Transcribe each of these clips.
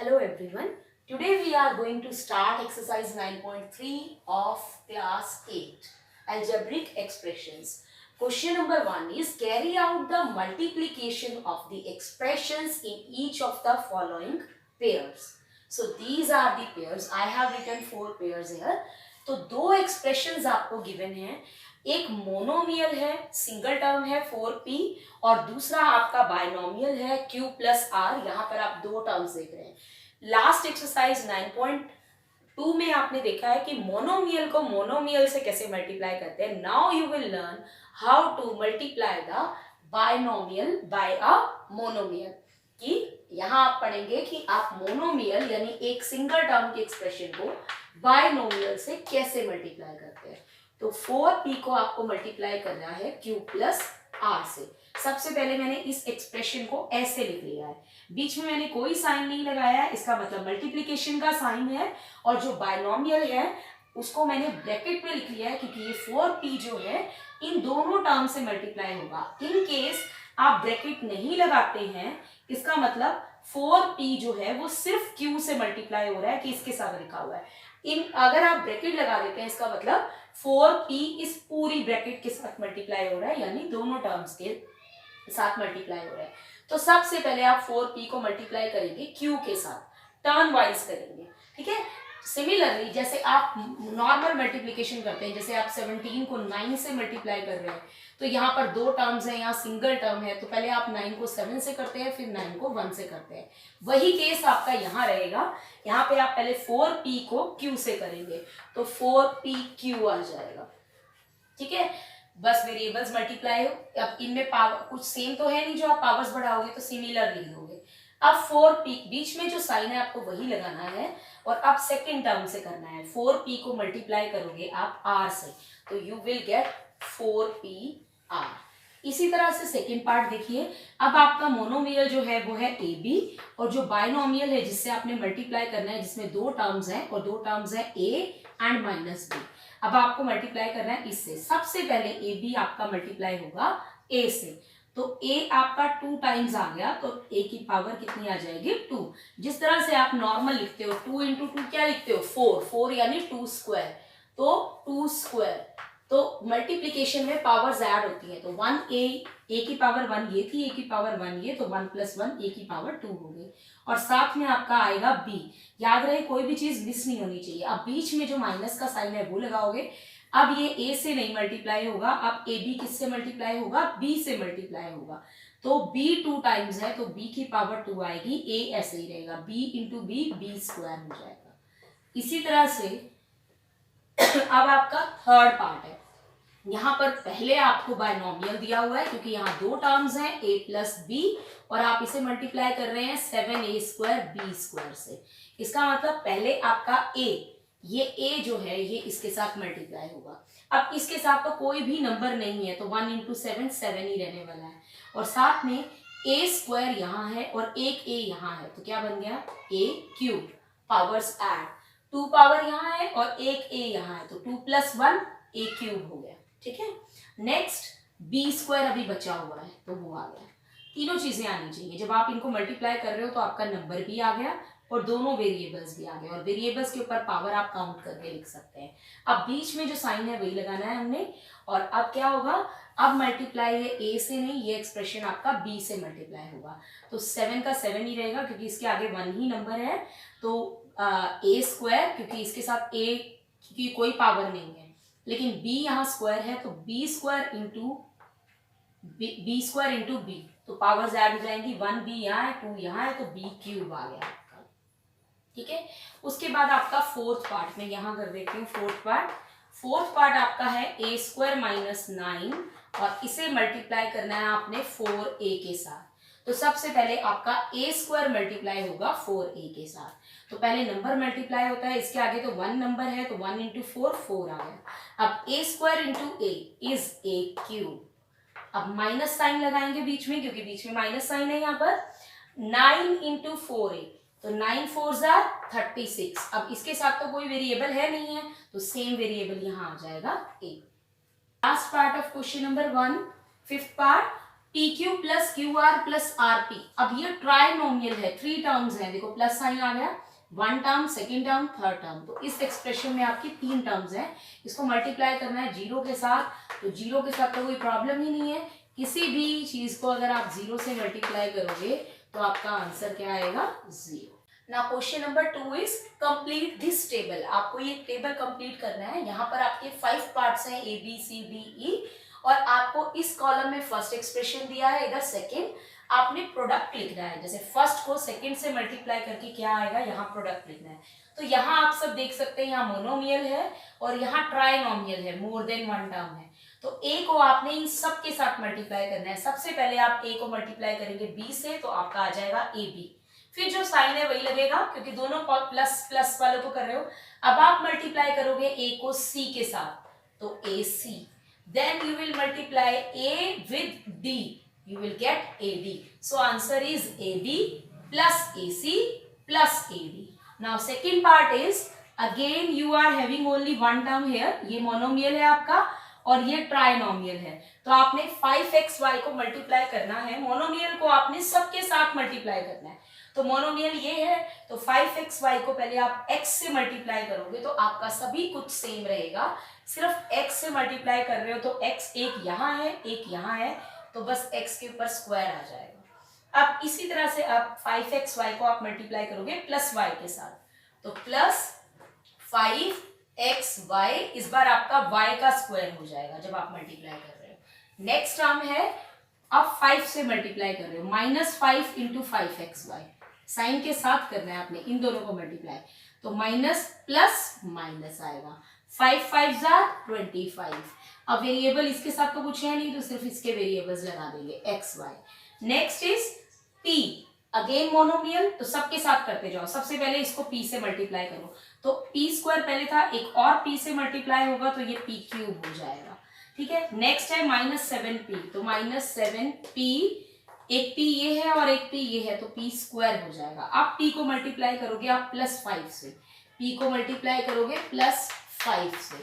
Hello everyone. Today we are going to start exercise 9.3 of class 8 algebraic expressions. Question number 1 is carry out the multiplication of the expressions in each of the following pairs. So these are the pairs. I have written 4 pairs here. तो दो expressions आपको given है, एक monomial है, single term है 4p और दूसरा आपका बायनोमियल है q प्लस r। यहाँ पर आप दो टर्म्स देख रहे हैं। लास्ट एक्सरसाइज 9.2 में आपने देखा है कि मोनोमियल को मोनोमियल से कैसे मल्टीप्लाई करते हैं। Now you will learn how to multiply the binomial by a monomial. कि यहाँ आप पढ़ेंगे कि आप मोनोमियल यानी एक सिंगल टर्म के एक्सप्रेशन को बायनोमियल से कैसे मल्टीप्लाई करते हैं। तो 4p को आपको मल्टीप्लाई करना है q प्लस r से। सबसे पहले मैंने इस एक्सप्रेशन को ऐसे लिख लिया है, बीच में मैंने कोई साइन नहीं लगाया है, इसका मतलब मल्टीप्लिकेशन का साइन है। और जो बायनोमियल है उसको मैंने ब्रैकेट में लिख लिया है क्योंकि ये 4p जो है इन दोनों टर्म से मल्टीप्लाई होगा। इन केस आप ब्रैकेट नहीं लगाते हैं, इसका मतलब 4p जो है वो सिर्फ q से मल्टीप्लाई हो रहा है कि इसके साथ लिखा हुआ है। अगर आप ब्रैकेट लगा देते हैं इसका मतलब 4p इस पूरी ब्रैकेट के साथ मल्टीप्लाई हो रहा है, यानी दोनों टर्म्स के साथ मल्टीप्लाई हो रहा है। तो सबसे पहले आप 4p को मल्टीप्लाई करेंगे q के साथ, टर्न वाइज करेंगे, ठीक है। सिमिलरली जैसे आप नॉर्मल मल्टीप्लिकेशन करते हैं, जैसे आप 17 को 9 से मल्टीप्लाई कर रहे हैं तो यहाँ पर दो टर्म्स हैं, यहाँ सिंगल टर्म है, तो पहले आप 9 को 7 से करते हैं, फिर 9 को 1 से करते हैं। वही केस आपका यहाँ रहेगा। यहाँ पे आप पहले 4p को q से करेंगे तो 4pq आ जाएगा, ठीक है। बस वेरिएबल्स मल्टीप्लाई हो। अब इनमें पावर कुछ सेम तो है नहीं, जो आप पावर्स बढ़ाओगे तो सिमिलर लिख दोगे। अब 4p बीच में जो साइन है आपको वही लगाना है और अब सेकेंड टर्म से करना है। 4p को मल्टीप्लाई करोगे आप r से तो यू विल गेट 4pr। इसी तरह से सेकेंड पार्ट देखिए। अब आपका मोनोमियल जो है वो है ab और जो बायनोमियल है जिससे आपने मल्टीप्लाई करना है, जिसमें दो टर्म्स हैं और दो टर्म्स है a एंड माइनस b। अब आपको मल्टीप्लाई करना है इससे। सबसे पहले ab आपका मल्टीप्लाई होगा a से, तो a आपका 2 टाइम्स आ गया तो a की पावर कितनी आ जाएगी 2। जिस तरह से आप नॉर्मल लिखते हो 2 इंटू 2 क्या लिखते हो 4, 4 यानी 2 स्क्वायर, तो 2 स्क्वायर। तो मल्टीप्लिकेशन में पावर्स ऐड होती है, तो 1a की पावर 1 ये थी, a की पावर 1 ये, तो 1 प्लस 1 a की पावर 2 हो गई। और साथ में आपका आएगा b। याद रहे कोई भी चीज मिस नहीं होनी चाहिए। अब बीच में जो माइनस का साइन है वो लगाओगे। अब ये a से नहीं मल्टीप्लाई होगा, अब ab किससे मल्टीप्लाई होगा b से मल्टीप्लाई होगा। तो b 2 टाइम्स है तो b की पावर 2 आएगी, a ऐसे ही रहेगा, b इंटू b स्क्वायर हो जाएगा। इसी तरह से अब आपका थर्ड पार्ट है। यहाँ पर पहले आपको बायनोमियल दिया हुआ है क्योंकि यहाँ दो टर्म्स हैं a प्लस b और आप इसे मल्टीप्लाई कर रहे हैं 7a स्क्वायर b स्क्वायर से। इसका मतलब पहले आपका a, ये a जो है ये इसके साथ मल्टीप्लाई होगा। अब इसके साथ तो कोई भी नंबर नहीं है तो 1 इंटू 7 7 ही रहने वाला है और साथ में a स्क्वायर यहाँ है और एक a यहाँ है तो क्या बन गया a cube. Powers add, 2 power यहाँ है और एक a यहाँ है तो 2 प्लस 1 a क्यूब हो गया, ठीक है। नेक्स्ट b स्क्वायर अभी बचा हुआ है तो वो आ गया। तीनों चीजें आनी चाहिए। जब आप इनको मल्टीप्लाई कर रहे हो तो आपका नंबर भी आ गया और दोनों वेरिएबल्स भी आ गए और वेरिएबल्स के ऊपर पावर आप काउंट करके लिख सकते हैं। अब बीच में जो साइन है वही लगाना है हमने। और अब क्या होगा, अब मल्टीप्लाई है a से नहीं, ये एक्सप्रेशन आपका b से मल्टीप्लाई होगा तो 7 का 7 ही रहेगा क्योंकि इसके आगे 1 ही नंबर है। तो a स्क्वायर क्योंकि इसके साथ a की कोई पावर नहीं है, लेकिन b यहाँ स्क्वायर है तो b स्क्वायर इंटू b, तो पावर्स ऐड हो जाएंगी। 1b यहाँ है, 2 यहाँ है तो b क्यूब आ गया आपका, ठीक है। उसके बाद आपका फोर्थ पार्ट में यहाँ कर देती हूँ। फोर्थ पार्ट आपका है a स्क्वायर माइनस 9 और इसे मल्टीप्लाई करना है आपने 4a के साथ। तो सबसे पहले आपका a स्क्वायर मल्टीप्लाई होगा 4a के साथ। तो पहले नंबर मल्टीप्लाई होता है, इसके आगे तो 1 नंबर है तो 1 इंटू 4 4 आ गया। अब a square into a is a cube. अब माइनस साइन लगाएंगे बीच में क्योंकि बीच में माइनस साइन है यहाँ पर। 9 इंटू 4a तो 9 4 आर 36। अब इसके साथ तो कोई वेरिएबल है नहीं है तो सेम वेरिएबल यहाँ आ जाएगा a। Last part of question number 1, fifth part. P Q plus Q R plus R P. अब ये ट्राइनोमियल है, 3 टर्म्स हैं, देखो प्लस साइन आ गया, 1 term, second term, third term, तो इस एक्सप्रेशन में आपकी 3 टर्म्स हैं। इसको मल्टीप्लाई करना है 0 के साथ, तो 0 के साथ तो कोई प्रॉब्लम ही नहीं है। किसी भी चीज को अगर आप 0 से मल्टीप्लाई करोगे तो आपका आंसर क्या आएगा, 0। Now question number 2 is complete this table. आपको ये टेबल कंप्लीट करना है। यहाँ पर आपके 5 पार्ट्स हैं, A B C D E, और आपको इस कॉलम में फर्स्ट एक्सप्रेशन दिया है, इधर सेकंड। आपने प्रोडक्ट लिखना है, जैसे फर्स्ट को सेकंड से मल्टीप्लाई करके क्या आएगा, यहाँ प्रोडक्ट लिखना है। तो यहाँ आप सब देख सकते हैं, यहाँ मोनोमियल है और यहाँ ट्राइनोमियल है, मोर देन 1 टर्म है। तो ए को आपने इन सब के साथ मल्टीप्लाई करना है। सबसे पहले आप ए को मल्टीप्लाई करेंगे बी से, तो आपका आ जाएगा ए बी। फिर जो साइन है वही लगेगा, क्योंकि दोनों प्लस प्लस वालों को कर रहे हो। अब आप मल्टीप्लाई करोगे ए को सी के साथ, तो ए सी। Then you will multiply A with D. You will get AD. So answer is AB plus AC plus AD. Now second part is again you are having only one term here. ये monomial है आपका और ये trinomial है। तो आपने 5xy को multiply करना है। मोनोमियल को आपने सबके साथ मल्टीप्लाई करना है। तो मोनोमियल ये है, तो 5xy को पहले आप x से मल्टीप्लाई करोगे तो आपका सभी कुछ सेम रहेगा। सिर्फ x से मल्टीप्लाई कर रहे हो तो x एक यहाँ है, एक यहाँ है, तो बस x के ऊपर स्क्वायर आ जाएगा। अब इसी तरह से आप 5xy को आप मल्टीप्लाई करोगे प्लस y के साथ, तो प्लस 5xy, इस बार आपका y का स्क्वायर हो जाएगा जब आप मल्टीप्लाई कर रहे हो। नेक्स्ट टर्म है, आप 5 से मल्टीप्लाई कर रहे हो, -5 इंटू 5xy, साइन के साथ करना है आपने इन दोनों को मल्टीप्लाई, तो माइनस प्लस माइनस आएगा। 5 5 25। अब वेरिएबल इसके साथ तो कुछ है नहीं, तो सिर्फ इसके वेरिएबल्स लगा देंगे X Y. Next is p, again monomial, तो सबके साथ करते जाओ। सबसे पहले इसको p से मल्टीप्लाई करो, तो p स्क्वायर पहले था, एक और p से मल्टीप्लाई होगा तो ये p क्यूब हो जाएगा। ठीक है, नेक्स्ट है -7p, तो -7p, एक p ये है और एक p ये है, तो p स्क्वायर हो जाएगा। अब p को मल्टीप्लाई करोगे आप +5 से, p को मल्टीप्लाई करोगे +5 से,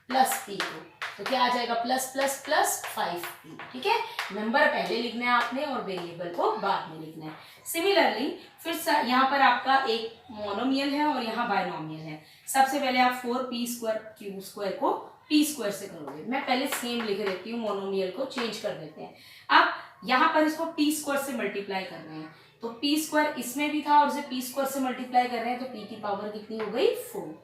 प्लस p को, तो क्या आ जाएगा, प्लस प्लस प्लस 5p। ठीक है, नंबर पहले लिखना है आपने और वेरिएबल को बाद में लिखना है। सिमिलरली फिर यहाँ पर आपका एक मोनोमियल है और यहाँ बायनोमियल है। सबसे पहले आप 4p स्क्वायर क्यूब स्क्वायर को p स्क्वायर से करोगे। मैं पहले सेम लिख देती हूँ, मोनोमियल को चेंज कर देते हैं। अब यहाँ पर इसको p स्क्वायर से मल्टीप्लाई कर रहे हैं, तो p स्क्वायर इसमें भी था और इसे p स्क्वायर से मल्टीप्लाई कर रहे हैं, तो p की पावर कितनी हो गई, 4।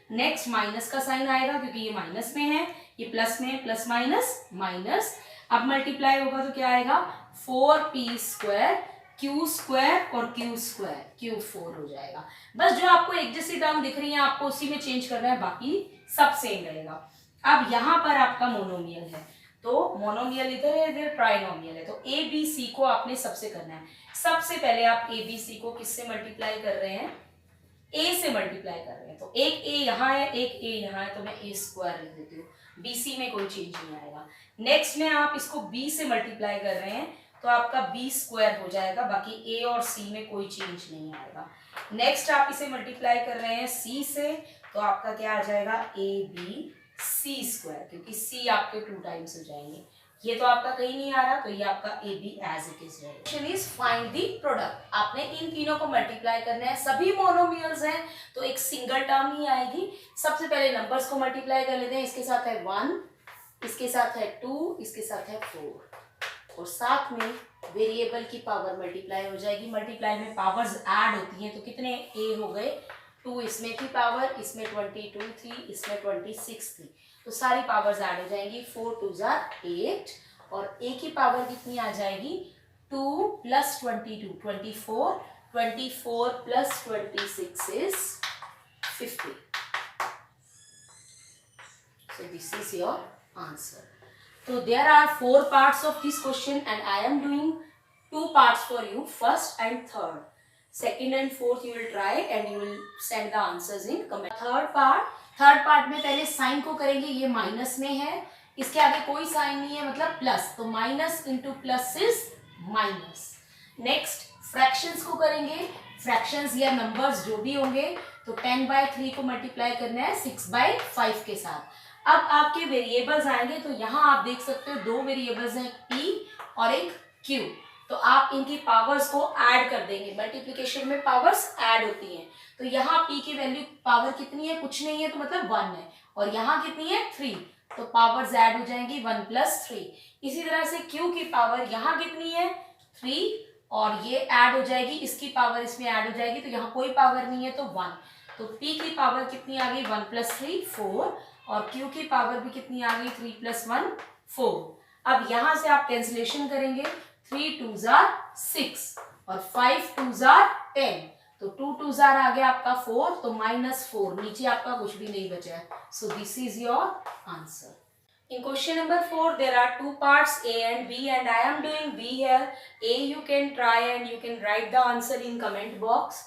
नेक्स्ट माइनस का साइन आएगा क्योंकि ये माइनस में है, ये प्लस में है, प्लस माइनस माइनस। अब मल्टीप्लाई होगा तो क्या आएगा, 4p स्क्वायर q स्क्वायर और q स्क्वायर, q 4 हो जाएगा। बस जो आपको एक जैसी टर्म दिख रही है आपको उसी में चेंज करना है, बाकी सब सेम रहेगा। अब यहाँ पर आपका मोनोमियल है, तो मोनोमियल इधर है, इधर ट्राइनोमियल है, तो a b c को आपने सबसे करना है। सबसे पहले आप a b c को किससे मल्टीप्लाई कर रहे हैं, a से मल्टीप्लाई कर रहे हैं, तो एक a यहाँ है, एक a यहाँ है, तो मैं a स्क्वायर लिख देती हूँ, bc में कोई चेंज नहीं आएगा। नेक्स्ट में आप इसको b से मल्टीप्लाई कर रहे हैं, तो आपका b स्क्वायर हो जाएगा, बाकी a और c में कोई चेंज नहीं आएगा। नेक्स्ट आप इसे मल्टीप्लाई कर रहे हैं c से, तो आपका क्या आ जाएगा, a b c स्क्वायर, क्योंकि c आपके 2 टाइम्स हो जाएंगे। ये तो आपका कहीं नहीं आ रहा, तो ये आपका A B as it is रहेगा। Question is find the product. आपने इन तीनों को मल्टीप्लाई करना है, सभी मोनोमियल्स हैं तो एक सिंगल टर्म ही आएगी। सबसे पहले नंबर्स को मल्टीप्लाई कर लेते हैं, इसके साथ है 1, इसके साथ है 2, इसके साथ है 4, और साथ में वेरिएबल की पावर मल्टीप्लाई हो जाएगी। मल्टीप्लाई में पावर्स ऐड होती हैं, तो कितने a हो गए, 2 इसमें थी पावर, इसमें 22 थी, इसमें 26 थी, तो सारी पावर्स ऐड हो जाएंगी। 4 2 8, और a की पावर कितनी आ जाएगी, 2 + 22 24, 24 + 26 is 50. So this is your answer. So there are 4 parts of this question and I am doing 2 parts for you, first and third. Second and fourth you will try and you will send the answers in comment. Third part में पहले sign को करेंगे, ये minus में है, इसके आगे कोई साइन नहीं है, मतलब प्लस, तो minus into plus is minus. Next fractions को करेंगे, फ्रैक्शंस या नंबर्स जो भी होंगे, तो 10/3 को मल्टीप्लाई करना है 6/5 के साथ। अब आपके वेरिएबल्स आएंगे, तो यहाँ आप देख सकते हो 2 वेरिएबल्स हैं, एक p और एक Q। तो आप इनकी पावर्स को ऐड कर देंगे, मल्टीप्लिकेशन में पावर्स ऐड होती हैं। तो यहाँ P की वैल्यू पावर कितनी है, कुछ नहीं है तो मतलब 1 है, और यहाँ कितनी है 3, तो पावर्स ऐड हो जाएंगी 1 + 3। इसी तरह से Q की पावर यहाँ कितनी है 3, और ये ऐड हो जाएगी, इसकी पावर इसमें ऐड हो जाएगी, तो यहाँ कोई पावर नहीं है तो 1। तो P की पावर कितनी आ गई 1 + 3 4, और Q की पावर भी कितनी आ गई 3 + 1 4। अब यहाँ से आप कैंसिलेशन करेंगे, 3 2s are 6 और 5 2s are 10, तो 2 2s are आ गया आपका 4, तो -4, नीचे आपका कुछ भी नहीं बचा है। So this is your answer. In question number 4, there are two parts A and B, and I am doing B here. A you can try and you can write the answer in comment box.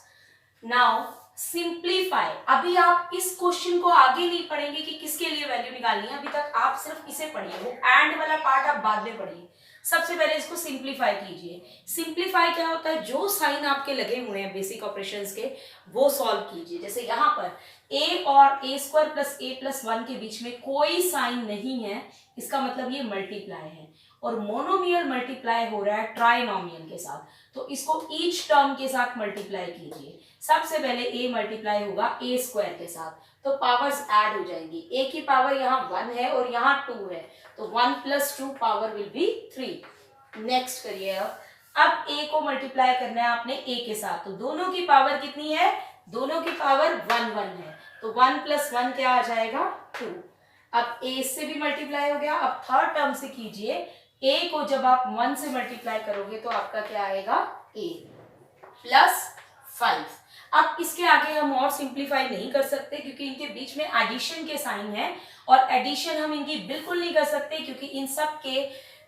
Now simplify. अभी आप इस question को आगे नहीं पढ़ेंगे कि किसके लिए वैल्यू निकालनी है, अभी तक आप सिर्फ इसे पढ़िए, वो एंड वाला पार्ट आप बाद में पढ़िए। सबसे पहले इसको सिंप्लीफाई कीजिए। सिंप्लीफाई क्या होता है, जो साइन आपके लगे हुए हैं बेसिक ऑपरेशंस के वो सॉल्व कीजिए। जैसे यहाँ पर a और a² + a + 1 के बीच में कोई साइन नहीं है, इसका मतलब ये मल्टीप्लाई है, और मोनोमियल मल्टीप्लाई हो रहा है ट्राइनोमियल के साथ, तो इसको ईच टर्म के साथ मल्टीप्लाई कीजिए। सबसे पहले a मल्टीप्लाई होगा a² के साथ, तो पावर्स ऐड हो जाएंगी। a की पावर यहाँ 1 है और यहाँ 2 है, तो 1 + 2 पावर विल बी 3। नेक्स्ट करिए। अब a को मल्टीप्लाई करना है आपने a के साथ, तो दोनों की पावर कितनी है, दोनों की पावर 1 1 है, तो 1 + 1 क्या आ जाएगा 2। अब a से भी मल्टीप्लाई हो गया। अब थर्ड टर्म से कीजिए, a को जब आप 1 से मल्टीप्लाई करोगे तो आपका क्या आएगा a + 5। अब इसके आगे हम और सिंप्लीफाई नहीं कर सकते क्योंकि इनके बीच में एडिशन के साइन है, और एडिशन हम इनकी बिल्कुल नहीं कर सकते क्योंकि इन सब के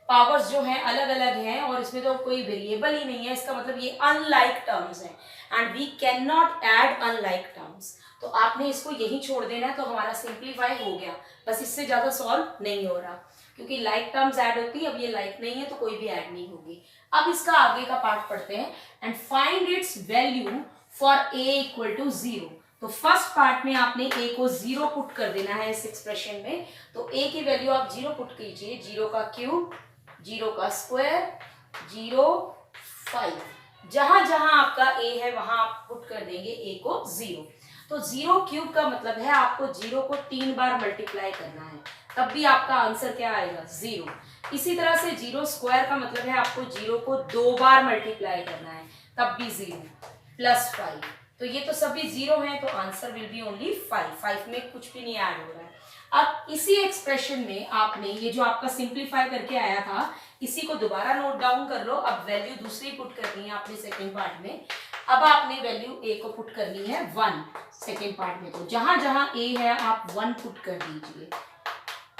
पावर्स जो हैं अलग अलग हैं, और इसमें तो कोई वेरिएबल ही नहीं है, इसका मतलब ये अनलाइक टर्म्स हैं, and we can not add unlike terms. तो आपने इसको यही छोड़ देना है, तो हमारा सिंप्लीफाई हो गया, बस इससे ज्यादा सॉल्व नहीं हो रहा क्योंकि लाइक टर्म्स ऐड होती है। अब ये लाइक नहीं है तो कोई भी ऐड नहीं होगी। अब इसका आगे का पार्ट पढ़ते हैं, and find its value for a = 0। तो फर्स्ट पार्ट में आपने a को 0 पुट कर देना है इस एक्सप्रेशन में, तो a की वैल्यू आप 0 पुट कीजिए, 0 का क्यूब, 0 का स्क्वायर, 0 5, जहां जहां आपका a है वहां आप पुट कर देंगे a को 0। तो 0 क्यूब का मतलब है आपको 0 को 3 बार मल्टीप्लाई करना है, तब भी आपका आंसर क्या आएगा 0। इसी तरह से 0 स्क्वायर का मतलब है आपको 0 को 2 बार मल्टीप्लाई करना है, तब भी 0 + 5, तो ये तो सभी 0 हैं, तो आंसर विल बी ओनली 5 में कुछ भी नहीं ऐड हो रहा है। अब इसी एक्सप्रेशन में आपने ये जो आपका सिंप्लीफाई करके आया था, इसी को दोबारा नोट डाउन कर लो। अब वैल्यू दूसरी पुट करनी है आपने सेकेंड पार्ट में। अब आपने वैल्यू a को पुट करनी है 1 सेकेंड पार्ट में, तो जहां जहां a है आप 1 पुट कर दीजिए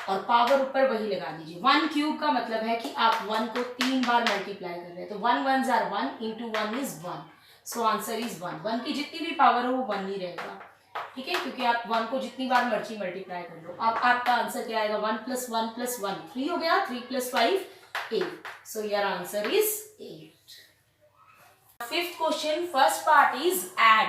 और पावर ऊपर वही लगा दीजिए। 1 क्यूब का मतलब है कि आप 1 को 3 बार मल्टीप्लाई कर रहे हैं, तो 1 1s are 1 × 1 is 1, so answer is 1। 1 की जितनी भी पावर हो वो 1 ही रहेगा, ठीक है, क्योंकि आप 1 को जितनी बार मर्जी मल्टीप्लाई कर लो। अब आपका आंसर क्या आएगा 1 + 1 + 1 3 हो गया, 3 + 5 8, so your answer is 8। Fifth question, first part is add.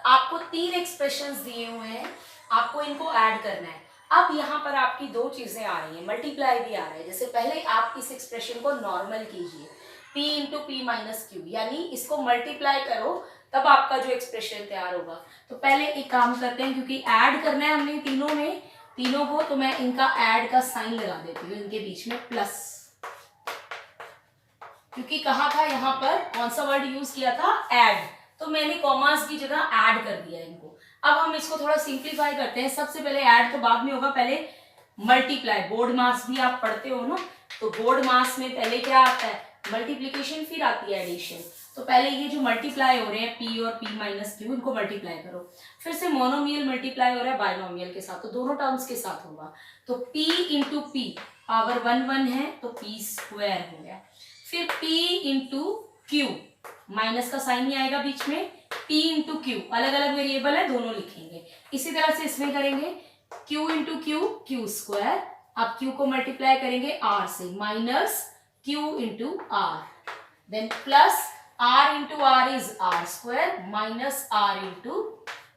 आपको 3 एक्सप्रेशंस दिए हुए हैं, आपको इनको ऐड करना है। अब यहाँ पर आपकी 2 चीजें आ रही हैं, मल्टीप्लाई भी आ रहा है। जैसे पहले आप इस एक्सप्रेशन को नॉर्मल कीजिए, p × p - q, यानी इसको मल्टीप्लाई करो तब आपका जो एक्सप्रेशन तैयार होगा। तो पहले एक काम करते हैं, क्योंकि ऐड करना है हमने तीनों को, तो मैं इनका ऐड का साइन लगा देती हूँ इनके बीच में प्लस, क्योंकि कहा था यहाँ पर कौन सा वर्ड यूज किया था ऐड, तो मैंने कॉमास की जगह ऐड कर दिया इनको। अब हम इसको थोड़ा सिंप्लीफाई करते हैं। सबसे पहले ऐड तो बाद में होगा, पहले मल्टीप्लाई। बोर्ड मास भी आप पढ़ते हो ना, तो बोर्ड मास में पहले क्या आता है मल्टीप्लीकेशन, फिर आती है एडिशन। तो पहले ये जो मल्टीप्लाई हो रहे हैं p और p - q, इनको मल्टीप्लाई करो। फिर से मोनोमियल मल्टीप्लाई हो रहा है बायनोमियल के साथ, तो दोनों टर्म्स के साथ होगा। तो p × p पावर 1 1 है, तो p² हो गया। फिर p × q, माइनस का साइन ही आएगा बीच में, p × q, अलग अलग वेरिएबल है, दोनों लिखेंगे। इसी तरह से इसमें करेंगे q × q, q²। अब q को मल्टीप्लाई करेंगे r से, minus q × r, then plus r × r is r² minus r ×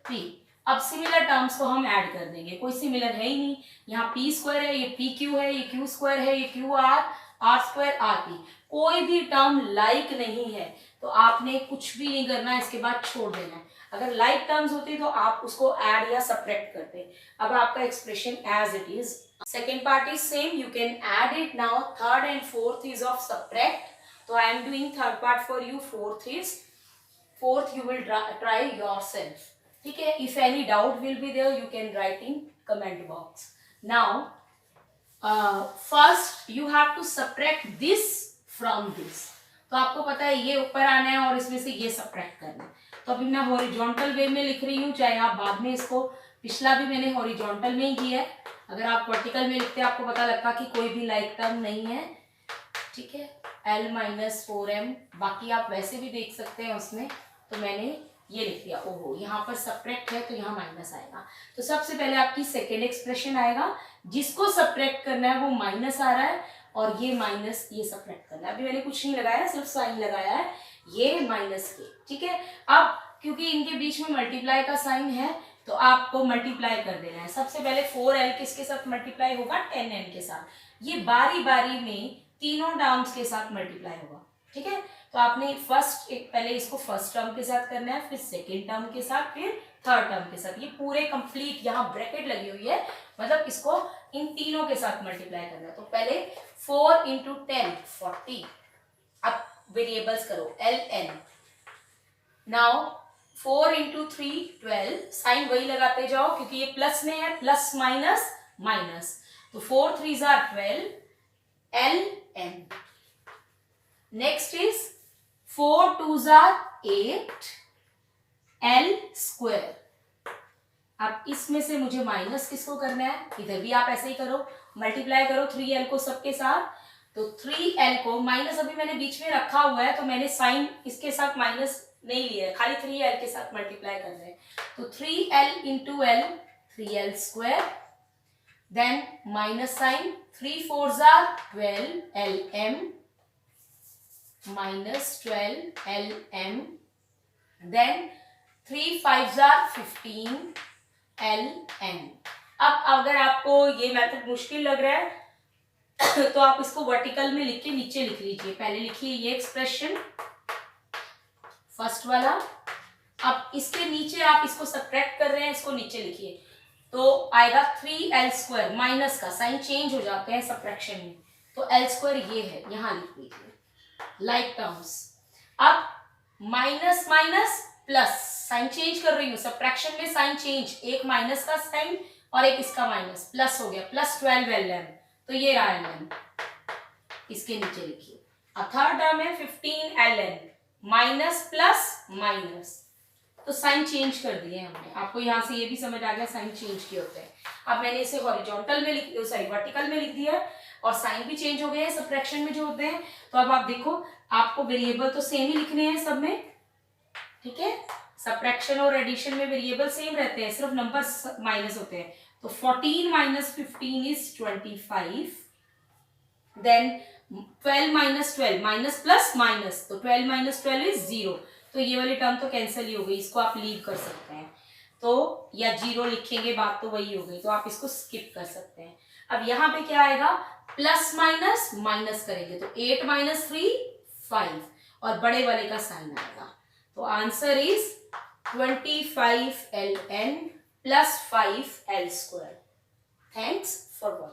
p। अब सिमिलर टर्म्स को हम ऐड कर देंगे, कोई सिमिलर है ही नहीं। यहाँ p² है, ये pq है, ये q² है, ये qr, R square R P. कोई भी टर्म लाइक नहीं है तो आपने कुछ भी नहीं करना है, इसके बाद छोड़ देना है। अगर लाइक टर्म्स होती तो आप उसको ऐड या सब्ट्रैक्ट करते। अब आपका expression as it is. Second part is same, you can add it now. Third and fourth is of subtract, तो I am doing third part for you, fourth you will try yourself, ठीक है। If any doubt will be there you can write in comment box. Now first you have to subtract this from this. तो आपको पता है ये ऊपर आना है और इसमें से ये सब्ट्रैक्ट करना है। तो अभी मैं हॉरिजॉन्टल वे में लिख रही हूँ, चाहे आप बाद में इसको, पिछला भी मैंने हॉरिजॉन्टल में ही किया है। अगर आप वर्टिकल में लिखते हैं आपको पता लगता कि कोई भी लाइक टर्म नहीं है, ठीक है। L माइनस 4m, बाकी आप वैसे भी देख सकते हैं उसमें। तो मैंने ये लिख दिया। ओहो, यहाँ पर सब्ट्रैक्ट है तो यहाँ माइनस आएगा। तो सबसे पहले आपकी सेकेंड एक्सप्रेशन आएगा, जिसको सब्ट्रैक्ट करना है वो माइनस आ रहा है और ये माइनस ये सब्ट्रैक्ट करना है। अभी मैंने कुछ नहीं लगाया, सिर्फ साइन लगाया है, ये माइनस के, ठीक है। अब क्योंकि इनके बीच में मल्टीप्लाई का साइन है तो आपको मल्टीप्लाई कर देना है। सबसे पहले 4l किसके साथ मल्टीप्लाई होगा, 10n के साथ। ये बारी बारी में तीनों टर्म्स के साथ मल्टीप्लाई होगा, ठीक है। तो आपने पहले इसको फर्स्ट टर्म के साथ करना है, फिर सेकेंड टर्म के साथ, फिर थर्ड टर्म के साथ। ये पूरे कंप्लीट, यहाँ ब्रैकेट लगी हुई है, मतलब इसको इन तीनों के साथ मल्टीप्लाई करना है। तो पहले 4 इंटू 10 40। अब वेरिएबल्स करो ln। नाउ 4 इंटू 3 12, साइन वही लगाते जाओ क्योंकि ये प्लस में है, प्लस माइनस माइनस। तो 4 3 12 ln। Next is 4 2 8 l square. अब इसमें से मुझे माइनस किसको करना है, इधर भी आप ऐसे ही करो, मल्टीप्लाई करो 3l को सबके साथ। तो 3l को माइनस अभी मैंने बीच में रखा हुआ है तो मैंने साइन इसके साथ माइनस नहीं लिया है, खाली 3l के साथ मल्टीप्लाई कर रहे हैं। तो 3l into l 3l square, then minus sign, 3 4 12 lm minus 12 lm, then 3 5 15 ln। अब अगर आपको ये मेथड मुश्किल लग रहा है तो आप इसको वर्टिकल में लिख के नीचे लिख लीजिए। पहले लिखिए ये एक्सप्रेशन फर्स्ट वाला, अब इसके नीचे आप इसको सब्ट्रैक्ट कर रहे हैं, इसको नीचे लिखिए। तो आएगा 3l स्क्वायर, माइनस का साइन चेंज हो जाते हैं सब्ट्रैक्शन में, तो l स्क्वायर ये है, यहां लिख लीजिए लाइक टर्म्स। अब minus minus plus, sign change कर रही हूँ, सब्ट्रैक्शन में साइन चेंज, एक माइनस का साइन और एक इसका माइनस, प्लस हो गया, प्लस 12 ln। तो ये रहा ln, इसके नीचे लिखिए। अब थर्ड टर्म है 15 ln, माइनस प्लस माइनस, तो साइन चेंज कर दिए हमने। आपको यहां से ये भी समझ आ गया साइन चेंज किए होते हैं। अब मैंने इसे हॉरिजॉन्टल में वर्टिकल में लिख दिया और साइन भी चेंज हो गए हैं सब्ट्रैक्शन में जो होते हैं। तो अब आप देखो, आपको वेरिएबल तो सेम ही लिखने हैं सब में, ठीक है। सब्ट्रैक्शन और एडिशन में वेरिएबल सेम रहते हैं, सिर्फ नंबर माइनस होते हैं। तो 14 minus 15 is 25, then 12 minus 12, minus plus minus, तो 12 माइनस 12 इज 0। तो ये वाली टर्म तो कैंसिल ही हो गई, इसको आप लीव कर सकते हैं। तो या 0 लिखेंगे, बात तो वही हो गई, तो आप इसको स्किप कर सकते हैं। अब यहाँ पे क्या आएगा, प्लस माइनस माइनस करेंगे तो 8 माइनस 3 5, और बड़े वाले का साइन आएगा। तो answer is 25 ln plus 5 l square. Thanks for watching.